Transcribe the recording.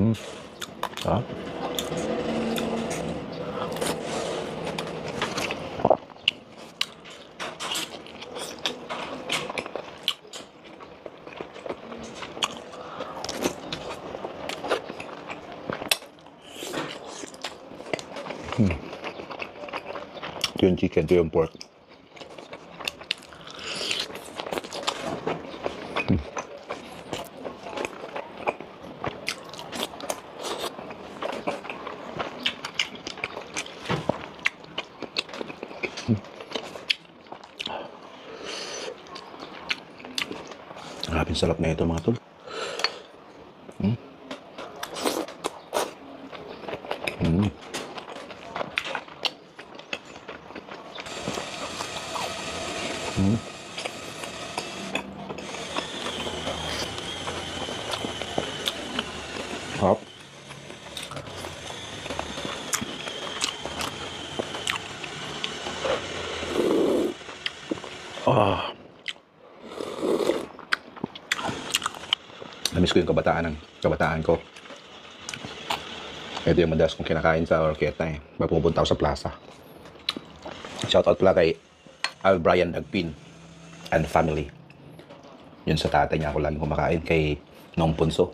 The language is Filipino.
Ah. Ito yung chicken, ito yung pork. Ang sarap na ito mga tol. Hop. Namiss ko yung kabataan ko. Ito yung madalas kong kinakain sa Orqueta eh. Pupunta ako sa plaza. Shoutout pala kay Al Brian Dagpin and family. Yun sa tatay niya ako laging kumakain kay Nong Punso.